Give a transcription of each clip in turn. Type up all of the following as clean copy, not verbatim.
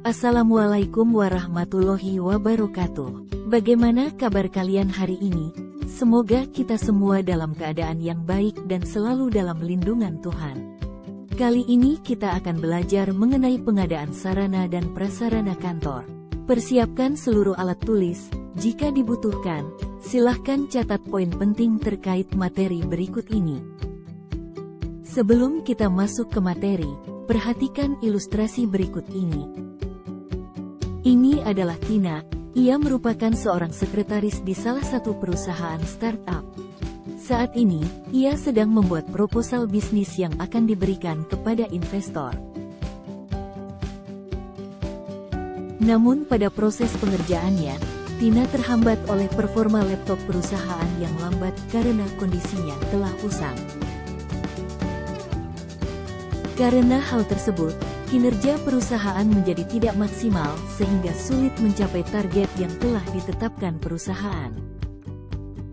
Assalamualaikum warahmatullahi wabarakatuh. Bagaimana kabar kalian hari ini? Semoga kita semua dalam keadaan yang baik dan selalu dalam lindungan Tuhan. Kali ini kita akan belajar mengenai pengadaan sarana dan prasarana kantor. Persiapkan seluruh alat tulis, jika dibutuhkan, silahkan catat poin penting terkait materi berikut ini. Sebelum kita masuk ke materi, perhatikan ilustrasi berikut ini. Ini adalah Tina, ia merupakan seorang sekretaris di salah satu perusahaan startup. Saat ini, ia sedang membuat proposal bisnis yang akan diberikan kepada investor. Namun pada proses pengerjaannya, Tina terhambat oleh performa laptop perusahaan yang lambat karena kondisinya telah usang. Karena hal tersebut, kinerja perusahaan menjadi tidak maksimal sehingga sulit mencapai target yang telah ditetapkan perusahaan.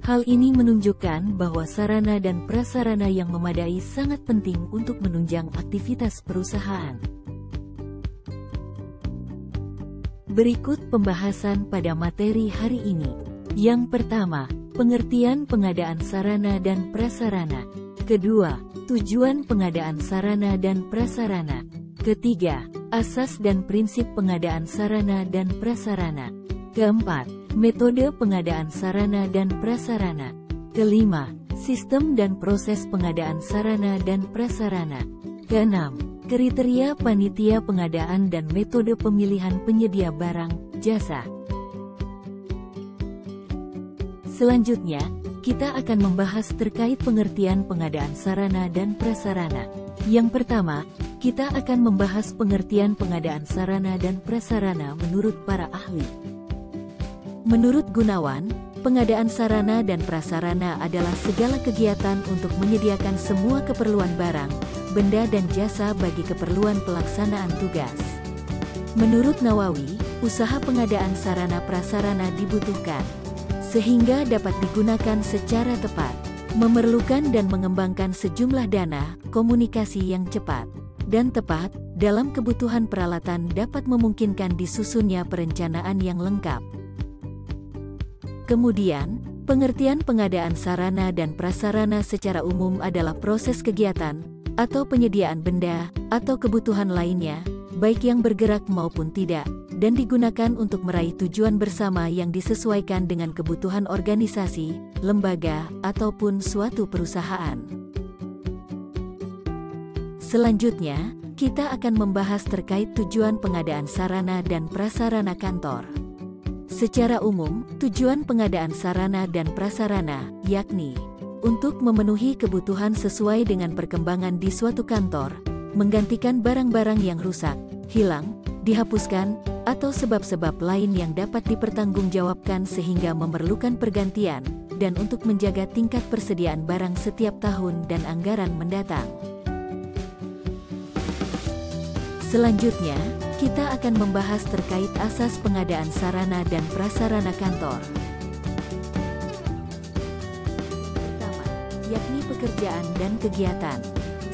Hal ini menunjukkan bahwa sarana dan prasarana yang memadai sangat penting untuk menunjang aktivitas perusahaan. Berikut pembahasan pada materi hari ini. Yang pertama, pengertian pengadaan sarana dan prasarana. Kedua, tujuan pengadaan sarana dan prasarana. Ketiga, asas dan prinsip pengadaan sarana dan prasarana. Keempat, metode pengadaan sarana dan prasarana. Kelima, sistem dan proses pengadaan sarana dan prasarana. Keenam, kriteria panitia pengadaan dan metode pemilihan penyedia barang, jasa. Selanjutnya, kita akan membahas terkait pengertian pengadaan sarana dan prasarana. Yang pertama, kita akan membahas pengertian pengadaan sarana dan prasarana menurut para ahli. Menurut Gunawan, pengadaan sarana dan prasarana adalah segala kegiatan untuk menyediakan semua keperluan barang, benda dan jasa bagi keperluan pelaksanaan tugas. Menurut Nawawi, usaha pengadaan sarana prasarana dibutuhkan, sehingga dapat digunakan secara tepat, memerlukan dan mengembangkan sejumlah dana, komunikasi yang cepat dan tepat, dalam kebutuhan peralatan dapat memungkinkan disusunnya perencanaan yang lengkap. Kemudian, pengertian pengadaan sarana dan prasarana secara umum adalah proses kegiatan, atau penyediaan benda, atau kebutuhan lainnya, baik yang bergerak maupun tidak, dan digunakan untuk meraih tujuan bersama yang disesuaikan dengan kebutuhan organisasi, lembaga, ataupun suatu perusahaan. Selanjutnya, kita akan membahas terkait tujuan pengadaan sarana dan prasarana kantor. Secara umum, tujuan pengadaan sarana dan prasarana, yakni untuk memenuhi kebutuhan sesuai dengan perkembangan di suatu kantor, menggantikan barang-barang yang rusak, hilang, dihapuskan, atau sebab-sebab lain yang dapat dipertanggungjawabkan sehingga memerlukan pergantian, dan untuk menjaga tingkat persediaan barang setiap tahun dan anggaran mendatang. Selanjutnya, kita akan membahas terkait asas pengadaan sarana dan prasarana kantor. Pertama, yakni pekerjaan dan kegiatan.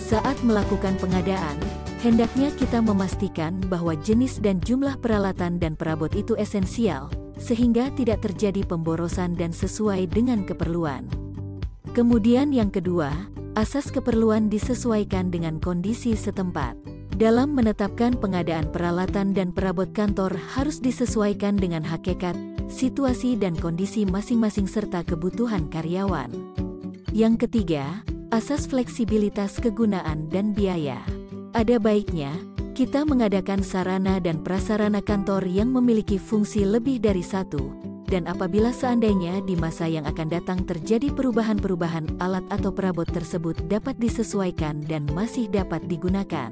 Saat melakukan pengadaan, hendaknya kita memastikan bahwa jenis dan jumlah peralatan dan perabot itu esensial, sehingga tidak terjadi pemborosan dan sesuai dengan keperluan. Kemudian yang kedua, asas keperluan disesuaikan dengan kondisi setempat. Dalam menetapkan pengadaan peralatan dan perabot kantor harus disesuaikan dengan hakikat, situasi dan kondisi masing-masing serta kebutuhan karyawan. Yang ketiga, asas fleksibilitas kegunaan dan biaya. Ada baiknya, kita mengadakan sarana dan prasarana kantor yang memiliki fungsi lebih dari satu, dan apabila seandainya di masa yang akan datang terjadi perubahan-perubahan, alat atau perabot tersebut dapat disesuaikan dan masih dapat digunakan.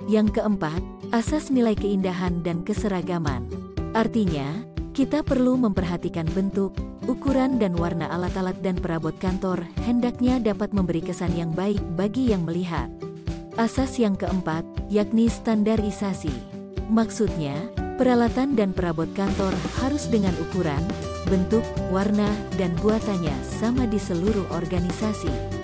Yang keempat, asas nilai keindahan dan keseragaman. Artinya, kita perlu memperhatikan bentuk, ukuran dan warna alat-alat dan perabot kantor, hendaknya dapat memberi kesan yang baik bagi yang melihat. Asas yang keempat, yakni standarisasi. Maksudnya, peralatan dan perabot kantor harus dengan ukuran, bentuk, warna, dan buatannya sama di seluruh organisasi.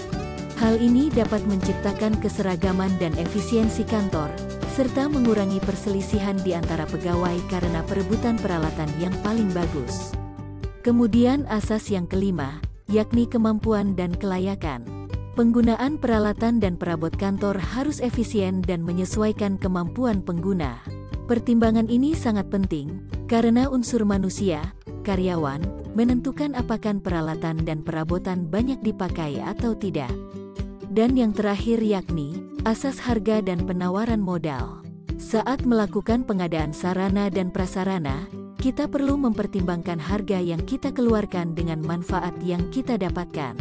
Hal ini dapat menciptakan keseragaman dan efisiensi kantor, serta mengurangi perselisihan di antara pegawai karena perebutan peralatan yang paling bagus. Kemudian asas yang kelima, yakni kemampuan dan kelayakan. Penggunaan peralatan dan perabot kantor harus efisien dan menyesuaikan kemampuan pengguna. Pertimbangan ini sangat penting, karena unsur manusia, karyawan, menentukan apakah peralatan dan perabotan banyak dipakai atau tidak. Dan yang terakhir yakni, asas harga dan penawaran modal. Saat melakukan pengadaan sarana dan prasarana, kita perlu mempertimbangkan harga yang kita keluarkan dengan manfaat yang kita dapatkan,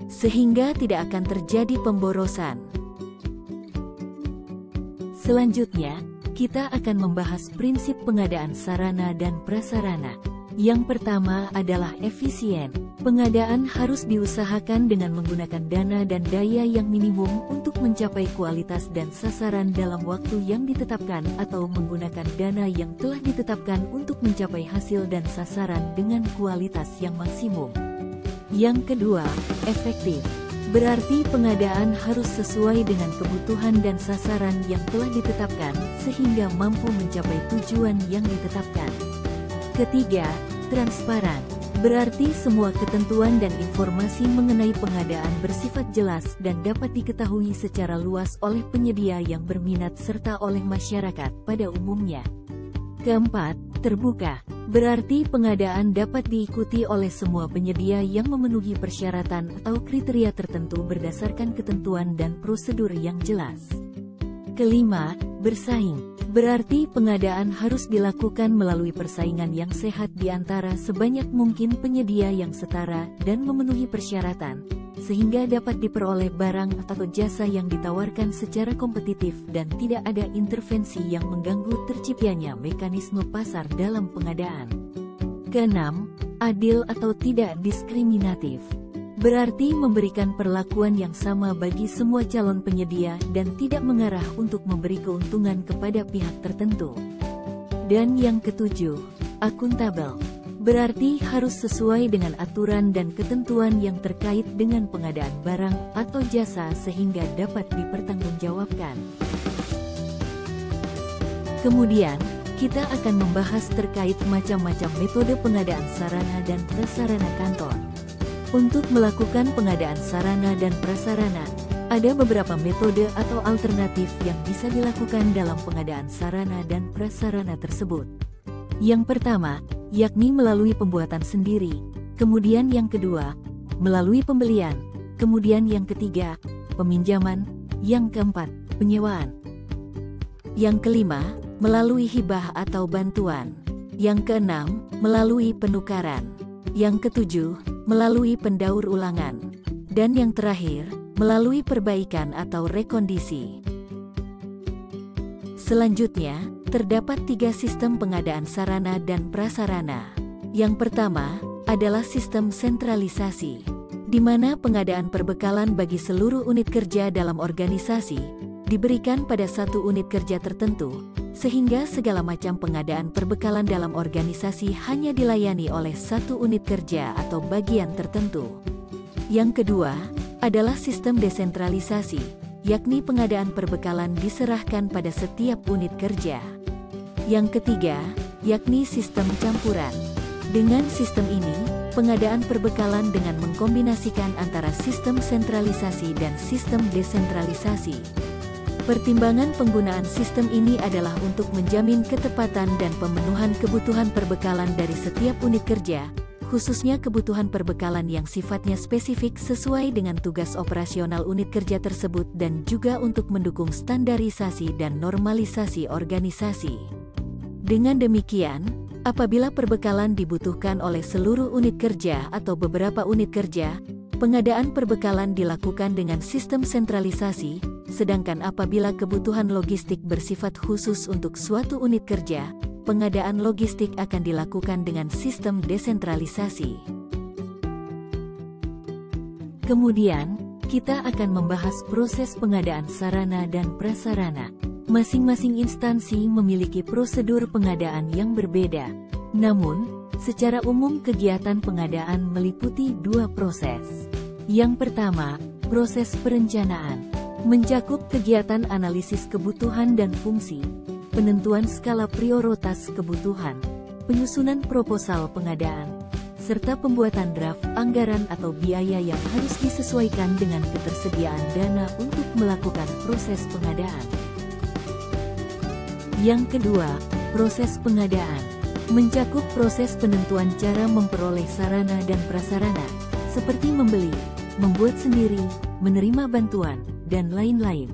sehingga tidak akan terjadi pemborosan. Selanjutnya, kita akan membahas prinsip pengadaan sarana dan prasarana. Yang pertama adalah efisien. Pengadaan harus diusahakan dengan menggunakan dana dan daya yang minimum untuk mencapai kualitas dan sasaran dalam waktu yang ditetapkan atau menggunakan dana yang telah ditetapkan untuk mencapai hasil dan sasaran dengan kualitas yang maksimum. Yang kedua, efektif. Berarti pengadaan harus sesuai dengan kebutuhan dan sasaran yang telah ditetapkan, sehingga mampu mencapai tujuan yang ditetapkan. Ketiga, transparan. Berarti semua ketentuan dan informasi mengenai pengadaan bersifat jelas dan dapat diketahui secara luas oleh penyedia yang berminat serta oleh masyarakat pada umumnya. Keempat, terbuka. Berarti pengadaan dapat diikuti oleh semua penyedia yang memenuhi persyaratan atau kriteria tertentu berdasarkan ketentuan dan prosedur yang jelas. Kelima, bersaing. Berarti pengadaan harus dilakukan melalui persaingan yang sehat di antara sebanyak mungkin penyedia yang setara dan memenuhi persyaratan, sehingga dapat diperoleh barang atau jasa yang ditawarkan secara kompetitif dan tidak ada intervensi yang mengganggu terciptanya mekanisme pasar dalam pengadaan. Keenam, adil atau tidak diskriminatif. Berarti memberikan perlakuan yang sama bagi semua calon penyedia dan tidak mengarah untuk memberi keuntungan kepada pihak tertentu. Dan yang ketujuh, akuntabel. Berarti harus sesuai dengan aturan dan ketentuan yang terkait dengan pengadaan barang atau jasa sehingga dapat dipertanggungjawabkan. Kemudian, kita akan membahas terkait macam-macam metode pengadaan sarana dan prasarana kantor. Untuk melakukan pengadaan sarana dan prasarana, ada beberapa metode atau alternatif yang bisa dilakukan dalam pengadaan sarana dan prasarana tersebut. Yang pertama, yakni melalui pembuatan sendiri, kemudian yang kedua, melalui pembelian, kemudian yang ketiga, peminjaman, yang keempat, penyewaan. Yang kelima, melalui hibah atau bantuan. Yang keenam, melalui penukaran. Yang ketujuh, melalui pendaur ulangan. Dan yang terakhir, melalui perbaikan atau rekondisi. Selanjutnya, terdapat 3 sistem pengadaan sarana dan prasarana. Yang pertama, adalah sistem sentralisasi, di mana pengadaan perbekalan bagi seluruh unit kerja dalam organisasi, diberikan pada satu unit kerja tertentu, sehingga segala macam pengadaan perbekalan dalam organisasi hanya dilayani oleh satu unit kerja atau bagian tertentu. Yang kedua, adalah sistem desentralisasi, yakni pengadaan perbekalan diserahkan pada setiap unit kerja. Yang ketiga, yakni sistem campuran. Dengan sistem ini, pengadaan perbekalan dengan mengkombinasikan antara sistem sentralisasi dan sistem desentralisasi. Pertimbangan penggunaan sistem ini adalah untuk menjamin ketepatan dan pemenuhan kebutuhan perbekalan dari setiap unit kerja, khususnya kebutuhan perbekalan yang sifatnya spesifik sesuai dengan tugas operasional unit kerja tersebut dan juga untuk mendukung standarisasi dan normalisasi organisasi. Dengan demikian, apabila perbekalan dibutuhkan oleh seluruh unit kerja atau beberapa unit kerja, pengadaan perbekalan dilakukan dengan sistem sentralisasi, sedangkan apabila kebutuhan logistik bersifat khusus untuk suatu unit kerja, pengadaan logistik akan dilakukan dengan sistem desentralisasi. Kemudian, kita akan membahas proses pengadaan sarana dan prasarana. Masing-masing instansi memiliki prosedur pengadaan yang berbeda. Namun, secara umum kegiatan pengadaan meliputi 2 proses. Yang pertama, proses perencanaan. mencakup kegiatan analisis kebutuhan dan fungsi, penentuan skala prioritas kebutuhan, penyusunan proposal pengadaan, serta pembuatan draft anggaran atau biaya yang harus disesuaikan dengan ketersediaan dana untuk melakukan proses pengadaan. Yang kedua, proses pengadaan mencakup proses penentuan cara memperoleh sarana dan prasarana, seperti membeli, membuat sendiri, menerima bantuan, dan lain-lain.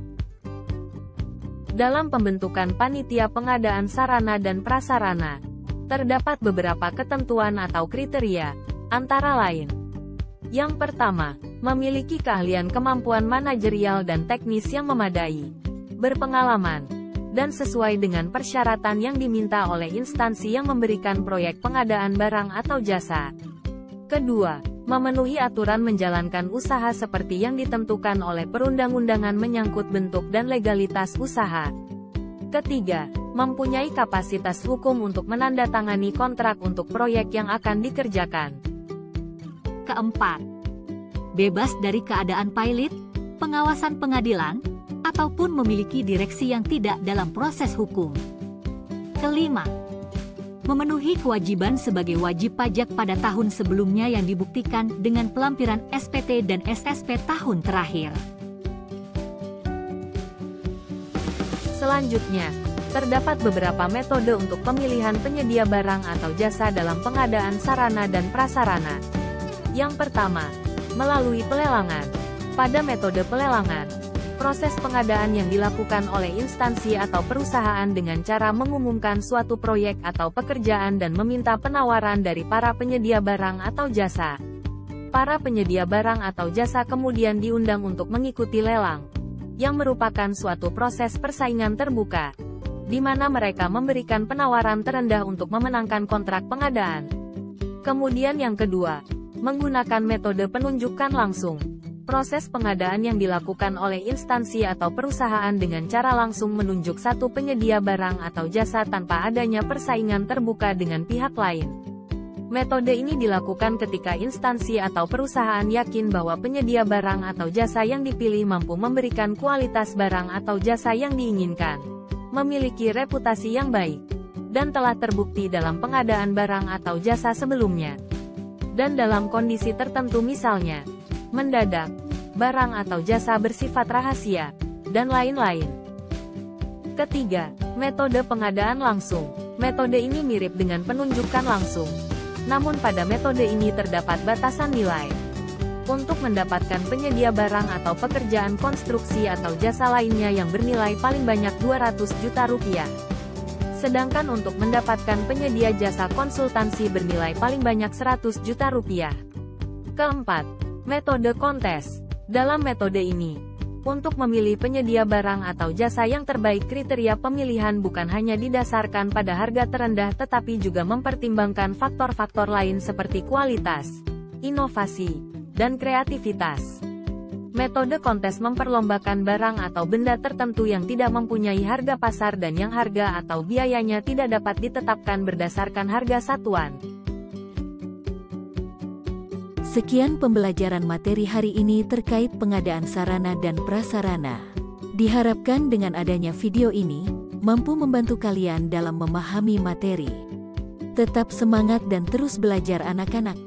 Dalam pembentukan panitia pengadaan sarana dan prasarana, terdapat beberapa ketentuan atau kriteria, antara lain. Yang pertama, memiliki keahlian kemampuan manajerial dan teknis yang memadai, berpengalaman, dan sesuai dengan persyaratan yang diminta oleh instansi yang memberikan proyek pengadaan barang atau jasa. Kedua, memenuhi aturan menjalankan usaha seperti yang ditentukan oleh perundang-undangan menyangkut bentuk dan legalitas usaha. Ketiga, mempunyai kapasitas hukum untuk menandatangani kontrak untuk proyek yang akan dikerjakan. Keempat, bebas dari keadaan pilot, pengawasan pengadilan, ataupun memiliki direksi yang tidak dalam proses hukum. Kelima, memenuhi kewajiban sebagai wajib pajak pada tahun sebelumnya yang dibuktikan dengan pelampiran SPT dan SSP tahun terakhir. Selanjutnya, terdapat beberapa metode untuk pemilihan penyedia barang atau jasa dalam pengadaan sarana dan prasarana. Yang pertama, melalui pelelangan. Pada metode pelelangan, proses pengadaan yang dilakukan oleh instansi atau perusahaan dengan cara mengumumkan suatu proyek atau pekerjaan dan meminta penawaran dari para penyedia barang atau jasa. Para penyedia barang atau jasa kemudian diundang untuk mengikuti lelang, yang merupakan suatu proses persaingan terbuka, di mana mereka memberikan penawaran terendah untuk memenangkan kontrak pengadaan. Kemudian yang kedua, menggunakan metode penunjukan langsung. Proses pengadaan yang dilakukan oleh instansi atau perusahaan dengan cara langsung menunjuk satu penyedia barang atau jasa tanpa adanya persaingan terbuka dengan pihak lain. Metode ini dilakukan ketika instansi atau perusahaan yakin bahwa penyedia barang atau jasa yang dipilih mampu memberikan kualitas barang atau jasa yang diinginkan, memiliki reputasi yang baik, dan telah terbukti dalam pengadaan barang atau jasa sebelumnya. Dan dalam kondisi tertentu misalnya, mendadak, barang atau jasa bersifat rahasia, dan lain-lain. Ketiga, metode pengadaan langsung. Metode ini mirip dengan penunjukan langsung. Namun pada metode ini terdapat batasan nilai. Untuk mendapatkan penyedia barang atau pekerjaan konstruksi atau jasa lainnya yang bernilai paling banyak 200 juta rupiah. Sedangkan untuk mendapatkan penyedia jasa konsultansi bernilai paling banyak 100 juta rupiah. Keempat, metode kontes. Dalam metode ini, untuk memilih penyedia barang atau jasa yang terbaik, kriteria pemilihan bukan hanya didasarkan pada harga terendah tetapi juga mempertimbangkan faktor-faktor lain seperti kualitas, inovasi, dan kreativitas. Metode kontes memperlombakan barang atau benda tertentu yang tidak mempunyai harga pasar dan yang harga atau biayanya tidak dapat ditetapkan berdasarkan harga satuan. Sekian pembelajaran materi hari ini terkait pengadaan sarana dan prasarana. Diharapkan dengan adanya video ini, mampu membantu kalian dalam memahami materi. Tetap semangat dan terus belajar anak-anak.